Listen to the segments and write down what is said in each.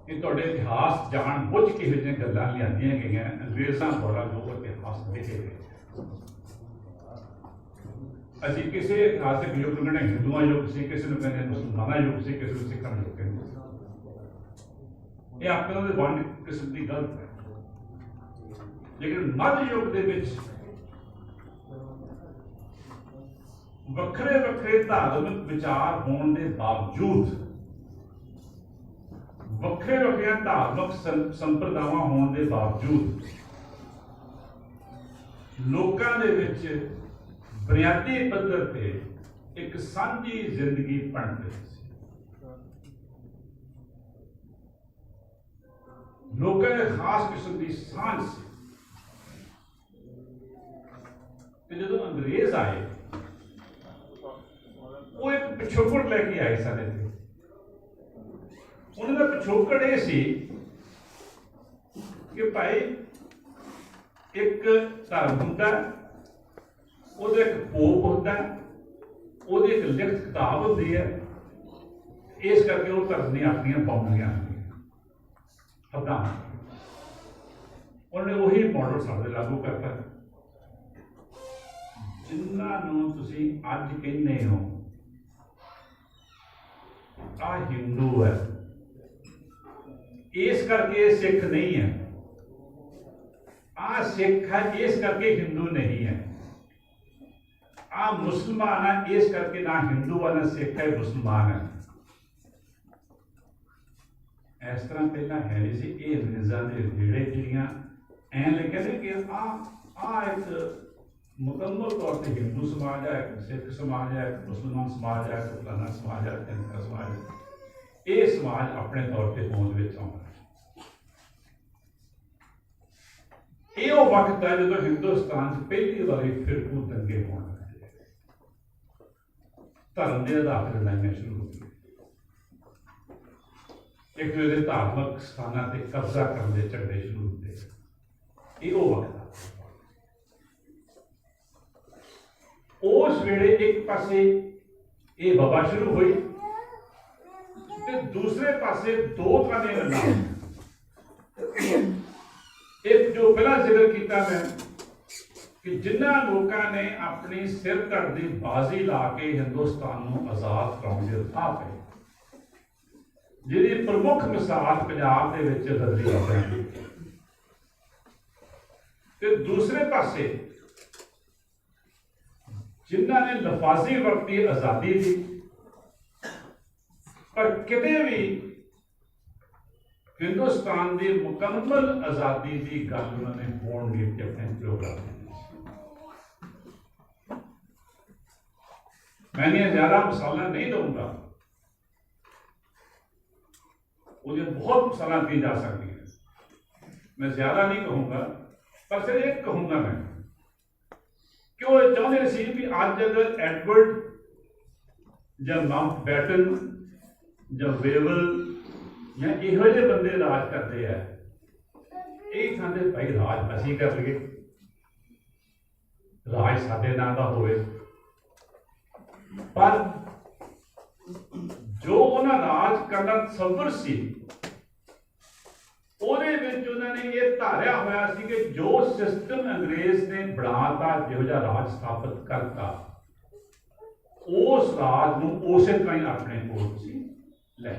कि तुहाडे इतिहास जान बुझ के इहो जिहियां गल्लां लिआंदियां गईयां अंग्रेज़ां द्वारा जो इतिहास लिखे गए। ਅਸੀਂ ਕਿਸੇ ਇਤਿਹਾਸਿਕ ਯੁੱਗ ਨੂੰ ਕਹਿੰਦੇ ਹਿੰਦੂਆਂ ਯੁੱਗ ਸੀ, ਕਿਸੇ ਨੂੰ ਕਹਿੰਦੇ ਮੁਸਲਮਾਨਾਂ ਯੁੱਗ ਸੀ, ਕਿਸੇ ਨੂੰ ਸਿੱਖਾਂ ਯੁੱਗ ਕਹਿੰਦੇ ਸੀ। ਇਹ ਆਪਣੇ ਦੇ ਵੰਡ ਕਿਸਮ ਦੀ ਗਲਤ ਹੈ। ਲੇਕਿਨ ਮੱਧ ਯੁੱਗ ਦੇ ਵਿੱਚ ਵੱਖਰੇ ਵੱਖਰੇ ਧਾਰਮਿਕ ਵਿਚਾਰ ਹੋਣ ਦੇ ਬਾਵਜੂਦ, ਵੱਖਰੇ ਵੱਖਰੀਆਂ ਧਾਰਮਿਕ ਸੰਪਰਦਾਵਾਂ ਹੋਣ ਦੇ ਬਾਵਜੂਦ ਲੋਕਾਂ ਦੇ ਵਿੱਚ बुनियादी पद्धर पे एक सांझी जिंदगी बन गई। लोगों ने खास किस्म की सांझ सी। जो अंग्रेज आए वो एक पिछोकड़ लेके आए सारे थे। उन्होंने पिछोकड़ ये सी कि भाई एक धर्म हुंदा, ਉਹਦੇ ਇੱਕ ਪੋਪ ਹੁੰਦਾ, ਉਹਦੀ ਇੱਕ ਲਿਖਤ ਕਿਤਾਬ ਹੁੰਦੀ ਹੈ, ਇਸ ਕਰਕੇ ਉਹ ਧਰਮ ਦੀਆਂ ਆਪਣੀਆਂ ਬਾਉਂਡਰੀਆਂ ਹੁੰਦੀਆਂ ਹੱਦਾਂ। ਉਹਨੇ ਉਹੀ ਮਾਡਲ ਸਾਡੇ ਲਾਗੂ ਕਰਤਾ। ਜਿਨ੍ਹਾਂ ਨੂੰ ਤੁਸੀਂ ਅੱਜ ਕਹਿੰਦੇ ਹੋ ਆਹ ਹਿੰਦੂ ਹੈ, ਇਸ ਕਰਕੇ ਇਹ ਸਿੱਖ ਨਹੀਂ ਹੈ, ਆਹ ਸਿੱਖ ਹੈ ਇਸ ਕਰਕੇ ਹਿੰਦੂ नहीं है, आ मुसलमान है इस करके ना हिंदू है ना सिख है, मुसलमान है। इस तरह पहला है नहीं सी। ये अंग्रेज़ों के रेड़े जिहड़ियां ऐं कहते कि आ एक मुकम्मल तौर पर हिंदू समाज है, एक सिख समाज है, एक मुसलमान समाज है, एक फलाना समाज है, तिनका समाज है। ये समाज अपने तौर पर होंद विच आउंदा। ये वक्त है जो हिंदुस्तान पहली बारी फिरकू दंगे होने धर्म के आधार पर लड़ाइयां शुरू हो गई। एक दूसरे धार्मिक स्थानों पर कब्जा करने के झगड़े शुरू होते। ये वक्त उस वेले एक पासे ये बबा शुरू हुई ते दूसरे पासे दो तरह की गल्लां। एक जो पहला जिक्र किया मैं कि जिन्हां लोगों ने अपनी सिर धड़ की बाजी ला के हिंदुस्तान को आजाद कराने के राह पे, जिहदी प्रमुख मिसाल पंजाब दे विच गदरी बाबा दी, ते दूसरे पासे जिन्हां ने लफाजी वरती आज़ादी दी, पर किते भी हिंदुस्तान की मुकम्मल आज़ादी की गल उन्होंने होण नहीं दी अपने प्रोग्राम। मैं ज़्यादा मिसाल नहीं दूंगा, मुझे बहुत मिसाल दी जा सकती है, मैं ज्यादा नहीं कहूँगा, पर सिर्फ एक कहूँगा मैं कि वो चाहते सी भी अज अगर एडवर्ड या माउंट बैटन या वेवल या इहो जे बंदे राज करते हैं, ये कहते भाई राज असीं कर लिए, राज साडे नाम का होवे। पर जो उन्हें राज करना तसव्वुर सी, ਉਹਦੇ ਵਿੱਚ ਉਹਨਾਂ ਨੇ ਇਹ ਧਾਰਿਆ ਹੋਇਆ ਸੀ कि जो सिस्टम अंग्रेज ने बनाता, जिहो जिहा राज स्थापित करता, उस राज ਨੂੰ ਉਸੇ ਤਰ੍ਹਾਂ ਹੀ ਆਪਣੇ ਕੋਲ ਸੀ ਲੈ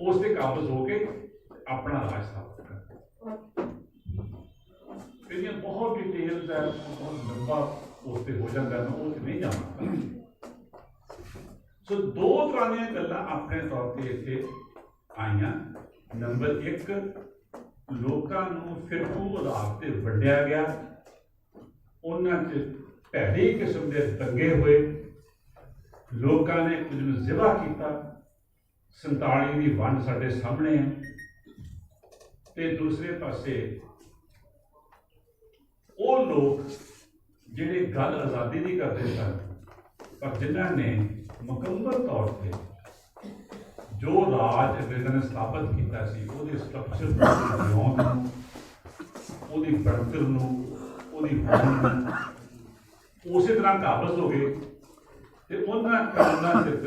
ਉਸ ਤੇ ਕਾਬਜ਼ ਹੋ ਕੇ ਆਪਣਾ ਰਾਜ ਸਥਾਪਿਤ ਕਰਤਾ। ਇਹਦੀਆਂ ਬਹੁਤ ਡਿਟੇਲਸ ਹੈ, ਬਹੁਤ ਲੰਬਾ ਉਸ ਤੇ ਹੋ ਜਾਂਦਾ ਹੈ, ਉਹ ਤੇ नहीं ਜਾਵਾਂਗਾ। ਸੋ ਦੋ ਤਰ੍ਹਾਂ ਦੀਆਂ ਗੱਲਾਂ ਆਪਣੇ ਤੌਰ ਤੇ ਇੱਥੇ ਆਈਆਂ। नंबर एक, लोगों को फिरकू आधार पर वंडिया गया, उन्होंने भैड़ी किस्म के दंगे हुए, लोगों ने कुछ नूं ज़िबा किया। 47 की वंड साडे सामने है, ते दूसरे पासे वो लोग जिहड़े गल आज़ादी की करते सन, पर जिन्हां ने मुकम्मल तौर पर जो राज अंग्रेज़ों ने स्थापित किया सी, उसके स्ट्रक्चर उसकी बढ़तर उस तरह काबज हो गए तो उन्होंने कानून सिर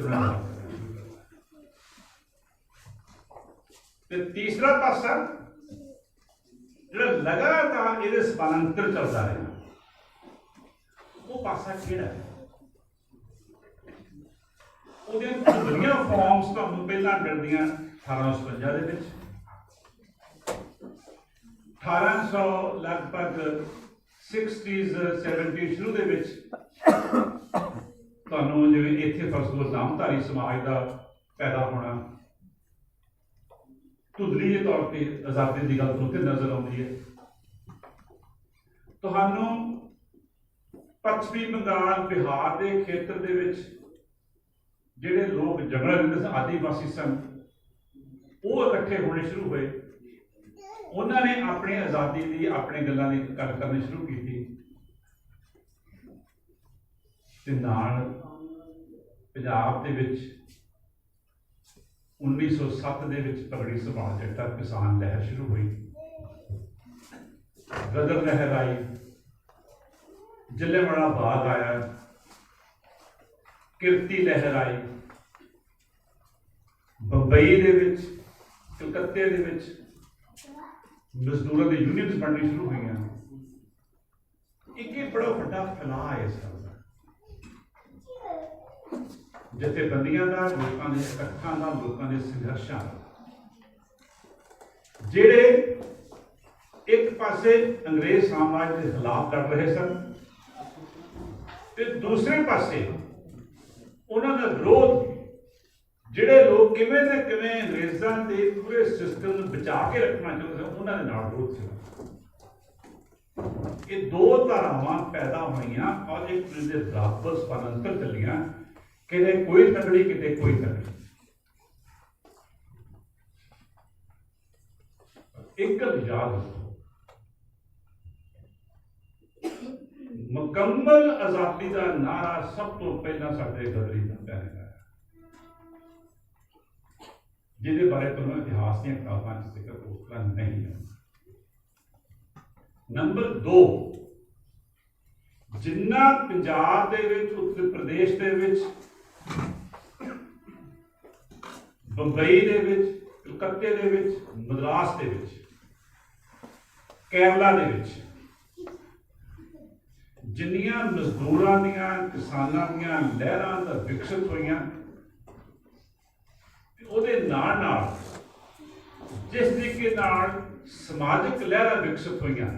ਤੇ ਤੀਸਰਾ ਪਾਸਾ ਜਿਹੜਾ ਲਗਾਤਾਰ ਇਹਦੇ ਸਮਾਨਾਂਤਰ ਚੱਲਦਾ ਰਿਹਾ, ਉਹ ਪਾਸਾ ਕਿਹੜਾ ਹੈ? ਉਹਦੀਆਂ ਦੁਨੀਆਂ ਫਾਰਮਸ ਤੁਹਾਨੂੰ ਪਹਿਲਾਂ ਮਿਲਦੀਆਂ 1850 ਦੇ ਵਿੱਚ, 1800 ਲਗਭਗ 60s 70s ਸ਼ੁਰੂ ਦੇ ਵਿੱਚ ਤੁਹਾਨੂੰ ਜਿਵੇਂ ਇੱਥੇ ਫਸਲ ਨਾਮਧਾਰੀ ਸਮਾਜ ਦਾ ਪੈਦਾ ਹੋਣਾ, ਧੁੰਦਲੀ ਦੇ ਤੌਰ ਤੇ ਆਜ਼ਾਦੀ ਦੀ ਗੱਲ ਉੱਥੇ ਨਜ਼ਰ ਆਉਂਦੀ ਹੈ। ਤੁਹਾਨੂੰ ਪੱਛਮੀ ਬੰਗਾਲ, ਬਿਹਾਰ ਦੇ ਖੇਤਰ ਦੇ ਵਿੱਚ ਜਿਹੜੇ ਲੋਕ ਜੰਗਲਾਂ ਰਹਿੰਦੇ ਸਨ, ਆਦੀਵਾਸੀ ਸਨ, ਉਹ ਇਕੱਠੇ ਹੋਣੇ ਸ਼ੁਰੂ ਹੋਏ। ਉਹਨਾਂ ਨੇ ਆਪਣੀ ਆਜ਼ਾਦੀ ਦੀ, ਆਪਣੇ ਗੱਲਾਂ ਦੀ ਗੱਲ ਕਰਨੀ ਸ਼ੁਰੂ ਕੀਤੀ ਤੇ ਨਾਲ ਪੰਜਾਬ ਦੇ ਵਿੱਚ 1907 ਦੇ ਵਿੱਚ ਪਗੜੀ ਸਭਾ ਜੱਟਾ ਕਿਸਾਨ ਲਹਿਰ ਸ਼ੁਰੂ ਹੋਈ, ਗਦਰ ਲਹਿਰ ਆਈ, ਜਲਿਆਂਵਾਲਾ ਬਾਗ ਆਇਆ, ਕਿਰਤੀ ਲਹਿਰ ਆਈ, ਬੰਬਈ ਦੇ ਵਿੱਚ, ਕਲਕੱਤੇ ਦੇ ਵਿੱਚ ਮਜ਼ਦੂਰਾਂ ਦੇ ਯੂਨੀਅਨਸ ਬਣਨੀ ਸ਼ੁਰੂ ਹੋਈਆਂ। ਇੱਕ ਬੜਾ ਵੱਡਾ ਫੈਲਾਅ ਹੈ ਇਸ ਗੱਲ ਦਾ, ਜਥੇਬੰਦੀਆਂ ਦਾ, ਲੋਕਾਂ ਦੇ ਇਕੱਠਾਂ ਦਾ, ਲੋਕਾਂ ਦੇ ਸੰਘਰਸ਼ਾਂ ਦਾ, ਜਿਹੜੇ ਇੱਕ ਪਾਸੇ ਅੰਗਰੇਜ਼ ਸਾਮਰਾਜ ਦੇ ਖਿਲਾਫ ਲੜ ਰਹੇ ਸਨ ਤੇ ਦੂਸਰੇ ਪਾਸੇ ਉਹਨਾਂ ਦਾ ਵਿਰੋਧ, ਜਿਹੜੇ ਲੋਕ ਕਿਵੇਂ ਨਾ ਕਿਵੇਂ ਅੰਗਰੇਜ਼ਾਂ ਦੇ ਪੂਰੇ ਸਿਸਟਮ ਨੂੰ ਬਚਾ ਕੇ ਰੱਖਣਾ ਚਾਹੁੰਦੇ ਸਨ, ਉਹਨਾਂ ਦੇ ਨਾਲ ਵਿਰੋਧ ਸੀ। ਇਹ ਦੋ ਧਾਰਾਵਾਂ ਪੈਦਾ ਹੋਈਆਂ ਔਰ ਇੱਕ ਦੂਜੇ ਦੇ ਬਰਾਬਰ ਸਮਾਨਾਂਤਰ ਚੱਲੀਆਂ, ਕਿਤੇ ਕੋਈ ਤਕੜੀ, ਕਿਤੇ ਕੋਈ ਤਕੜੀ। ਇੱਕ ਗੱਲ ਯਾਦ ਰੱਖੋ, ਮੁਕੰਮਲ ਆਜ਼ਾਦੀ ਦਾ ਨਾਰਾ ਸਭ ਤੋਂ ਪਹਿਲਾਂ ਸਾਡੇ ਗਦਰੀ ਬੰਦਿਆਂ ਨੇ ਲਾਇਆ, ਜਿਹਦੇ ਬਾਰੇ ਤੁਹਾਨੂੰ ਇਤਿਹਾਸ ਦੀਆਂ ਕਿਤਾਬਾਂ 'ਚ ਜ਼ਿਕਰ ਉਸ ਤਰ੍ਹਾਂ ਨਹੀਂ ਹੈ। ਨੰਬਰ 2, ਜਿੰਨਾ ਪੰਜਾਬ ਦੇ ਵਿੱਚ, ਉੱਤਰ ਪ੍ਰਦੇਸ਼ ਦੇ ਵਿੱਚ, ਬੰਬਈ ਦੇ ਵਿੱਚ, ਕਲਕੱਤੇ ਦੇ ਵਿੱਚ, ਮਦਰਾਸ ਦੇ ਵਿੱਚ, ਕੇਰਲਾ ਦੇ ਵਿੱਚ ਜਿੰਨੀਆਂ ਮਜ਼ਦੂਰਾਂ ਦੀਆਂ, ਕਿਸਾਨਾਂ ਦੀਆਂ ਲਹਿਰਾਂ ਦਾ ਵਿਕਸਿਤ ਹੋਈਆਂ, ਉਹਦੇ ਨਾਲ ਨਾਲ ਜਿਸ ਤਰੀਕੇ ਨਾਲ ਸਮਾਜਿਕ ਲਹਿਰਾਂ ਵਿਕਸਿਤ ਹੋਈਆਂ,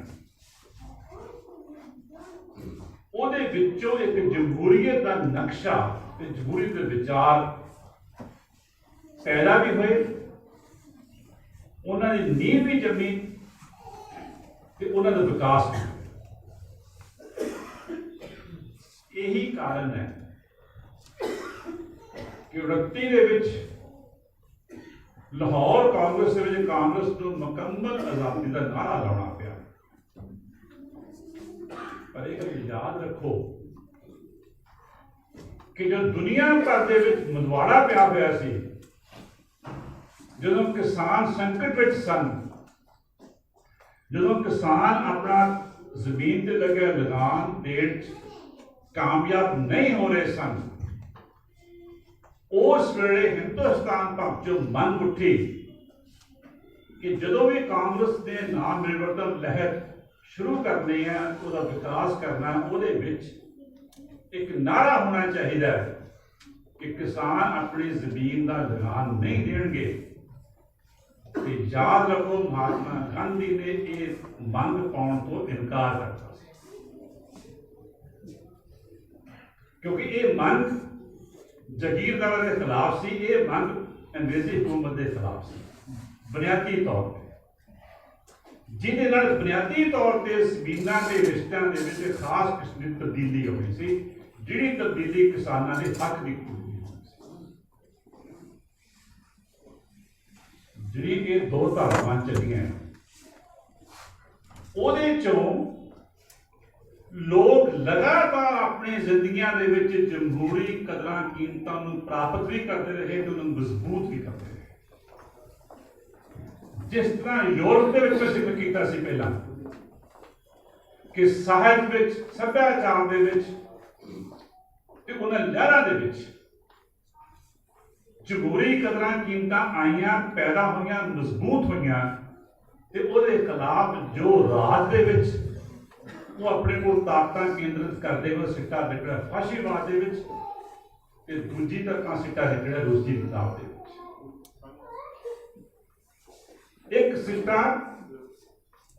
ਉਹਦੇ ਵਿੱਚੋਂ ਇੱਕ ਜਮਹੂਰੀਅਤ ਦਾ ਨਕਸ਼ਾ ਤੇ ਜਮਹੂਰੀਅਤ ਦੇ ਵਿਚਾਰ ਪੈਦਾ ਵੀ ਹੋਏ, ਉਹਨਾਂ ਦੀ ਨੀਂਹ ਵੀ ਜੰਮੀ ਤੇ ਉਹਨਾਂ ਦਾ ਵਿਕਾਸ ਵੀ। ਇਹੀ ਕਾਰਨ ਹੈ ਕਿ 1929 ਦੇ ਵਿੱਚ ਲਾਹੌਰ ਕਾਂਗਰਸ ਦੇ ਵਿੱਚ ਕਾਂਗਰਸ ਨੂੰ ਮੁਕੰਮਲ ਆਜ਼ਾਦੀ ਦਾ ਨਾਰਾ ਲਾਉਣਾ ਪਿਆ। ਪਰ ਇਹ ਗੱਲ ਯਾਦ ਰੱਖੋ ਕਿ ਜਦੋਂ ਦੁਨੀਆ ਭਰ ਦੇ ਵਿੱਚ ਮੰਦਵਾੜਾ ਪਿਆ ਹੋਇਆ ਸੀ, ਜਦੋਂ ਕਿਸਾਨ ਸੰਕਟ ਵਿੱਚ ਸਨ, ਜਦੋਂ ਕਿਸਾਨ ਆਪਣਾ ਜ਼ਮੀਨ ਤੇ ਲੱਗਿਆ ਲਗਾਨ ਦੇਣ 'ਚ ਕਾਮਯਾਬ ਨਹੀਂ ਹੋ ਰਹੇ ਸਨ, ਉਸ ਵੇਲੇ ਹਿੰਦੁਸਤਾਨ ਭਰ 'ਚੋਂ ਮੰਗ ਉੱਠੀ ਕਿ ਜਦੋਂ ਵੀ ਕਾਂਗਰਸ ਨੇ ਨਾਮ ਮਿਲਵਰਤਨ ਲਹਿਰ ਸ਼ੁਰੂ ਕਰਨੀ ਹੈ, ਉਹਦਾ ਵਿਕਾਸ ਕਰਨਾ, ਉਹਦੇ ਵਿੱਚ ਇੱਕ ਨਾਰਾ ਹੋਣਾ ਚਾਹੀਦਾ ਕਿ ਕਿਸਾਨ ਆਪਣੀ ਜ਼ਮੀਨ ਦਾ ਲਗਾਨ ਨਹੀਂ ਦੇਣਗੇ। ਤੇ ਯਾਦ ਰੱਖੋ, ਮਹਾਤਮਾ ਗਾਂਧੀ ਨੇ ਇਹ ਮੰਗ ਪਾਉਣ ਤੋਂ ਇਨਕਾਰ ਕਰਤਾ ਸੀ, ਕਿਉਂਕਿ ਇਹ ਮੰਗ ਜਾਗੀਰਦਾਰਾਂ ਦੇ ਖਿਲਾਫ ਸੀ, ਇਹ ਮੰਗ ਅੰਗਰੇਜ਼ੀ ਹਕੂਮਤ ਦੇ ਖਿਲਾਫ ਸੀ ਬੁਨਿਆਦੀ ਤੌਰ ਤੇ, ਜਿਹਦੇ ਨਾਲ ਬੁਨਿਆਦੀ ਤੌਰ ਤੇ ਜ਼ਮੀਨਾਂ ਦੇ ਰਿਸ਼ਤਿਆਂ ਦੇ ਵਿੱਚ ਖਾਸ ਕਿਸਮ ਦੀ ਤਬਦੀਲੀ ਹੋਈ ਸੀ, ਜਿਹੜੀ ਤਬਦੀਲੀ ਕਿਸਾਨਾਂ ਦੇ ਹੱਕ ਦੀ ਹੋਈ ਸੀ। ਜਿਹੜੀ ਇਹ ਦੋ ਧਾਰਾਵਾਂ ਚੱਲੀਆਂ, ਉਹਦੇ ਚੋਂ ਲੋਕ ਲਗਾਤਾਰ ਆਪਣੀ ਜ਼ਿੰਦਗੀਆਂ ਦੇ ਵਿੱਚ ਜਮਹੂਰੀ ਕਦਰਾਂ ਕੀਮਤਾਂ ਨੂੰ ਪ੍ਰਾਪਤ ਵੀ ਕਰਦੇ ਰਹੇ ਤੇ ਉਹਨਾਂ ਨੂੰ ਮਜ਼ਬੂਤ ਵੀ ਕਰਦੇ ਰਹੇ। ਜਿਸ ਤਰ੍ਹਾਂ ਯੂਰਪ ਦੇ ਵਿੱਚ ਜ਼ਿਕਰ ਕੀਤਾ ਸੀ ਪਹਿਲਾਂ ਕਿ ਸਾਹਿਤ ਵਿੱਚ, ਸੱਭਿਆਚਾਰ ਦੇ ਵਿੱਚ ਤੇ ਉਹਨਾਂ ਲਹਿਰਾਂ ਦੇ ਵਿੱਚ जमहूरी कदरां कीमतां आईयां, पैदा होईयां, मजबूत होईयां, ते उहदे खिलाफ जो राज दे विच वो अपने को ताकतां केंद्रित करदे होए सिट्टा लिखड़ा फाशीवाद दे विच, ते दूजी तरफा सिट्टा लिखड़ा रूस दी किताब दे विच। एक सिट्टा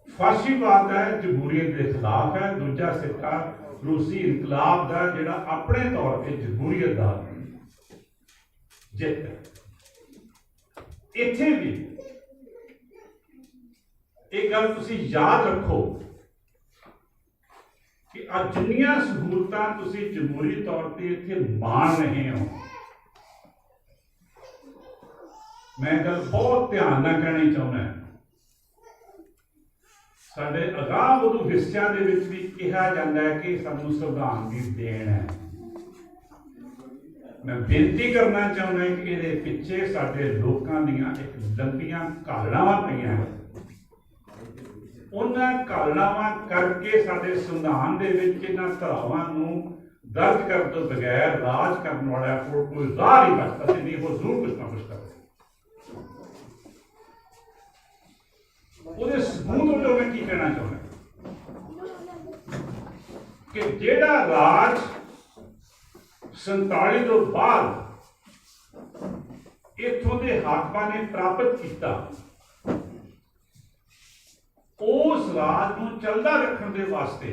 फाशीवाद है, जमहूरीयत के खिलाफ है, दूजा सिक्का रूसी इनकलाब का जिहड़ा अपने तौर पर जमहूरीयत का जित है। इत्थे भी एक गल तुसीं याद रखो कि आज जिन्नियां सहूलतां तुसीं जमहूरी तौर पर इत्थे मान रहे हो, मैं गल बहुत ध्यान नाल कहनी चाहुंदा, साडे अगाह वधू हिस्सिਆਂ ਦੇ ਵਿੱਚ भी कहा जाता है कि सानू संविधान की देन है। मैं बेनती करना चाहुंदा कि इहदे पिछे साडे लोकां दीयां एक लंबियां घालणावां पईआं, उन्हां घालणावां करके साडे संविधान दे विच इन्हां धरावां नूं दर्ज करन तों बगैर राज करन वालिआं कोल कोई राह नहीं बचदा ते नहीं वो जरूर कुछ ना कुछ करदे। ਉਹਦੇ ਸਬੂਤ ਵਜੋਂ मैं की कहना चाਹੁੰਦਾ कि ਜਿਹੜਾ ਰਾਜ 47 ਤੋਂ ਬਾਅਦ ਇੱਥੋਂ ਦੇ ਹਾਕਮਾਂ ਨੇ ਪ੍ਰਾਪਤ ਕੀਤਾ, ਉਸ ਰਾਜ ਨੂੰ ਚੱਲਦਾ ਰੱਖਣ ਦੇ ਵਾਸਤੇ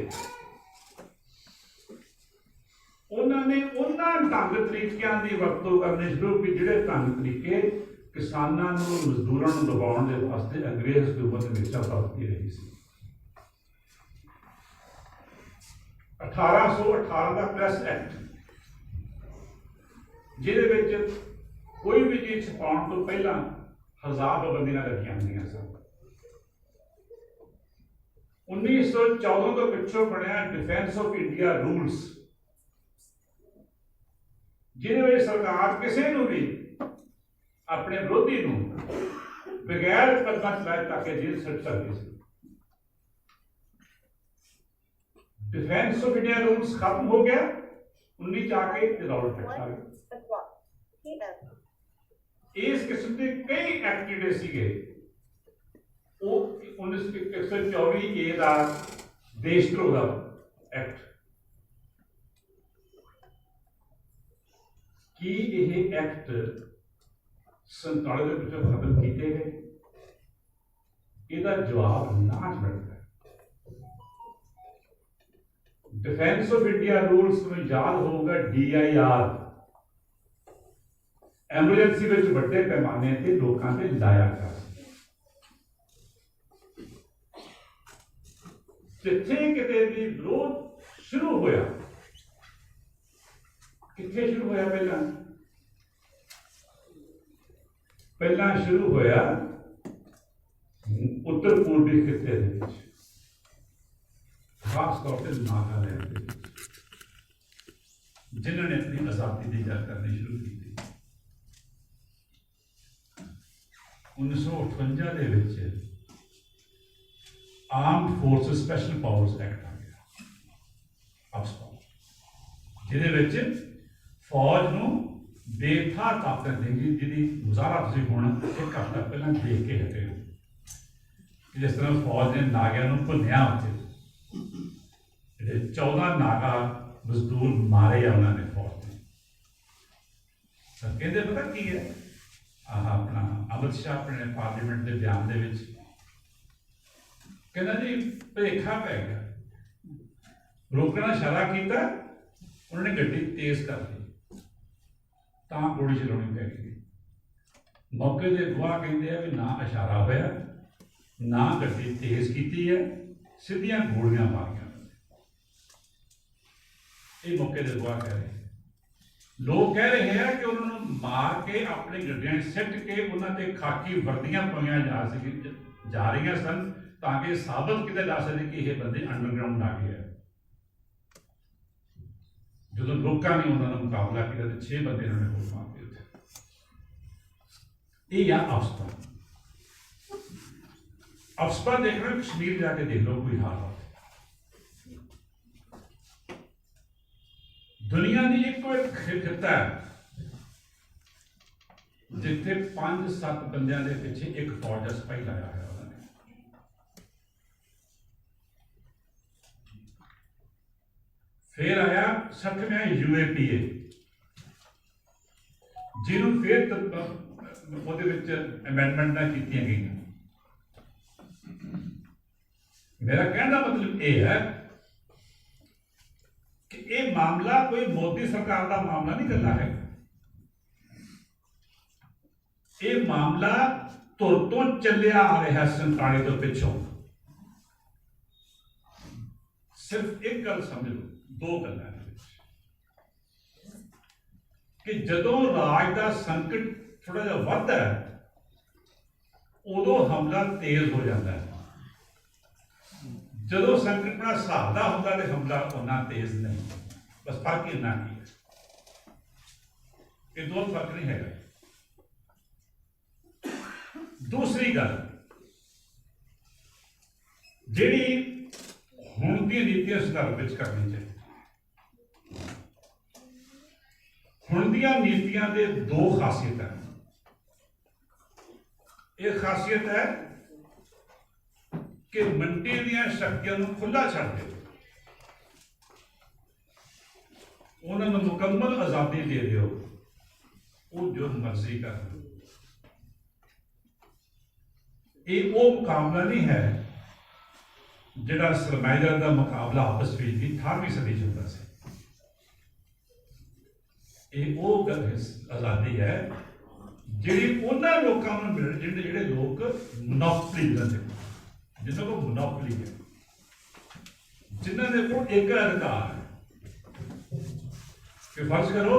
ਉਹਨਾਂ ਨੇ ਉਹਨਾਂ ਢੰਗ ਤਰੀਕਿਆਂ ਦੀ ਵਰਤੋਂ ਕਰਨੀ ਸ਼ੁਰੂ ਕੀਤੀ ਜਿਹੜੇ ਢੰਗ ਤਰੀਕੇ किसानों मजदूरों को दबाने के वास्ते अंग्रेज हुकूमत हमेशा बरतती रही सी। 1818 का प्रेस एक्ट जिहदे विच कोई भी चीज छपाउण तो पहला 1000 पाबंदियां रखियां होंदियां सन। 1914 तो पिछों बनिया डिफेंस ऑफ इंडिया रूल्स, जिहदे विच सरकार किसी नूं भी अपने विरोधी नूं बगैर कदम चलाए ताकि जेल सट सकती सी। डिफेंस ऑफ इंडिया रूल्स खत्म हो गया 19 जाके रॉयल टैक्स आ गया। इस किस्म के कई एक्ट जिहड़े सीगे वो 1924 ए दा देशद्रोह दा एक्ट, की यह एक्ट 47 के पिछले खत्म किए गए? इसका जवाब ना मिलता है। डिफेंस ऑफ इंडिया रूल्स में याद होगा DIR एमरजेंसी में बड़े पैमाने से लोगों से लाया गया। जिथे किते भी विरोध शुरू होया, किथे शुरू होया? पहला शुरू होया उत्तर पूर्वी खिते खास तौर पर नागालैंड, जिन्होंने अपनी आजादी की जंग करनी शुरू की। 1958 armed forces special powers act आ गया, जिहदे फौज नूं बेथा ताकत देगी, जिहदी मुजाहरा तुसीं हुण एक हफ्ता पहला देख के हटे हो कि जिस तरह फौज ने नागिਆਂ ਨੂੰ ਭੁੰਨਿਆ, उत्थे ਜਿਹੜੇ 14 नागा मजदूर मारे आ उन्होंने फौज ने। कहते पता की है, अपना अमित शाह अपने पार्लीमेंट के बयान के कहना जी भुलेखा पै गया, रोकना इशारा किया, उन्होंने गड्डी तेज कर दी, गोली चलानी पै गई। मौके के गवाह कहते हैं भी ना इशारा होया, ना गड्डी तेज की है, सीधियां गोलियां मारियां। ये मौके के गवाह कह रहे हैं। लोग कह रहे हैं कि उन्होंने मार के अपनी गड्डियां सिट के उन्होंने खाकी वर्दियां पाइया जा रही सन, ताकि साबित किया जा सके कि यह बंदे अंडरग्राउंड आ गए। जो लोगों ने उन्होंने मुकाबला किया तो 6 बंदे उन्होंने गोल मार दिए थे। ये अफसपा देख रहे हो, कश्मीर जाके देख लो कोई हाल होता। दुनिया की एक खिता है जिथे 5-7 बंदियां दे पिछे एक फौज का सिपाही लाया है उन्होंने। फिर आया 60वां UAPA जिन्हों फिर अमेंडमेंट कीतियां गई। मेरा कहने का मतलब यह है कि यह मामला कोई मोदी सरकार का मामला नहीं करना है। ये मामला तुर तो चलिया आ रहा 47 तो पिछों। सिर्फ एक गल समझ लो, 2 गल कि जदों राज का संकट थोड़ा जिहा वधदा है उदों हमला तेज हो जाता है, जदों संकट बड़ा हिसाब का होंदा तो हमला उन्ना तेज नहीं। बस फर्क इन्ना ही है, ये 2 फर्क नहीं है। दूसरी गल जिहड़ी हुण दी नीतियां संदर्भ विच करनी चाहिए। हुण दीयां नीतियां दे 2 खासियत है। एक खासियत है कि मंडी दीयां शक्तियां नूं खुला छड्ड दे, उन्हां नूं मुकम्मल आज़ादी दे दिओ, वो जो मर्जी कर। ये वो मुकाबला नहीं है जिहड़ा सरमाएदार का मुकाबला आपस में 18वीं सदी च होंदा सी। ये वो आज़ादी है जिहड़ी उन्हां लोकां नूं मिल जिहड़े लोग मोनोपली लेंदे, जिन्हां कोल मोनोपली है, जिन्हां दे कोल एक अधिकार है। कि फर्ज करो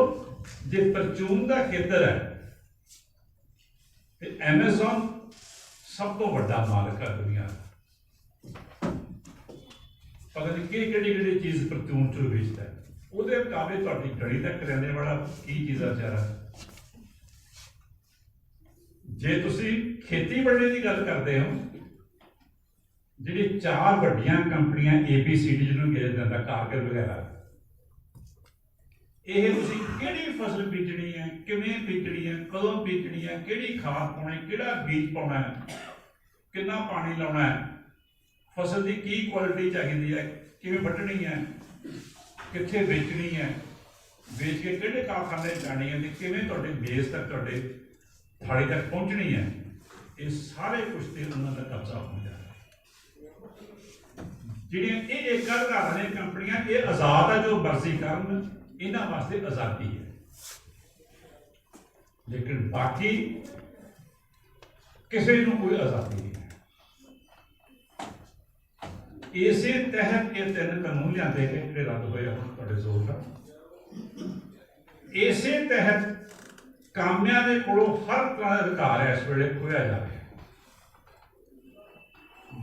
जे परचून का खेतर है तो एमेजॉन सब तो बड़ा मालिक है दुनिया का। पता नहीं कि चीज परचून चो बेचता है, वो मुकाबले थोड़ी घड़ी तक करियाने वाला की चीज है बेचारा। जे तुसी खेती बढ़ने की गल करते हो, जी 4 वड्डियां कंपनियां ABCD जिन्होंने कहा जाता कारगिल वगैरह, यह तुसी किहड़ी फसल बीजनी है, किवें बीजनी है, कदों बीजनी है, किहड़ी खाद पाउणी, किहड़ा बीज पाउणा है, कितना पानी लाउणा है, फसल की की क्वालिटी चाहिए है, किवें वड्ढनी है, कित्थे बेचनी है, बेच के किहड़े कारखाने जानी है, किवें तुहाडे बेस तक तुहाडे थाली तक पहुंचनी है, ये सारे कुछ ते उन्हां दा कब्जा हो जाता है। जिहड़ियां ये एक अधिकार ने कंपनियां, ये आज़ाद है, जो मर्जी करन, इन्हां वास्ते आज़ादी है। लेकिन बाकी किसी नूं कोई आज़ादी नहीं है। इसे तहत ये 3 कानून लिआंदे गए जिहड़े रद्द होए हुण तुहाडे जोर नाल। इसे तहत कामियां दे कोलों हर तरह का अधिकार है इस वेले खोया जा रहा है।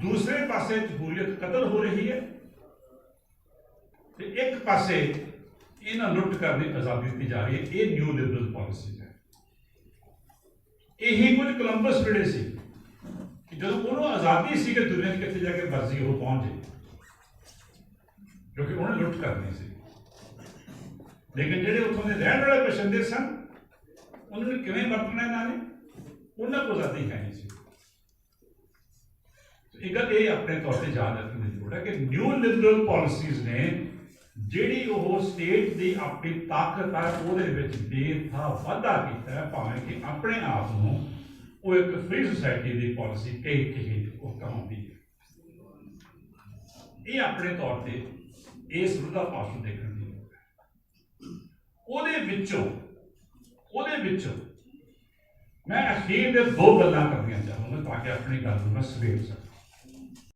दूसरे पासे जमहूरीयत कतल हो रही है, तो एक पासे इन्हां लुट करने की आज़ादी दी जा रही है। ये न्यू लिबरल पॉलिसी है। यही कुछ कोलंबस वेले सी कि जो उन्होंने आज़ादी सी कि दुनिया कितने जाके मर्जी वो पहुंच जाए, क्योंकि उन्हें लुट करनी सी। लेकिन जो उतों के रहने वाले बशिंदे सन, उन्होंने किवें वरतना इन्होंने, उन्होंने को आज़ादी है नहीं सी। एक गल ये अपने तौर पर याद रखने की जरूरत है कि न्यू लिबरल पॉलिसीज ने जिहड़ी वो स्टेट की अपनी ताकत है वो बेथा वाधा किया है, भावें कि अपने आप को वो एक फ्री सोसाइटी की पॉलिसी कई कहती है। ये अपने तौर पर इस विरोधाभास देखने की जरूरत है। मैं अखीर 2 गल्लां करनियां चाहूँगा ताकि अपनी गल मैं सवेर सकूँ।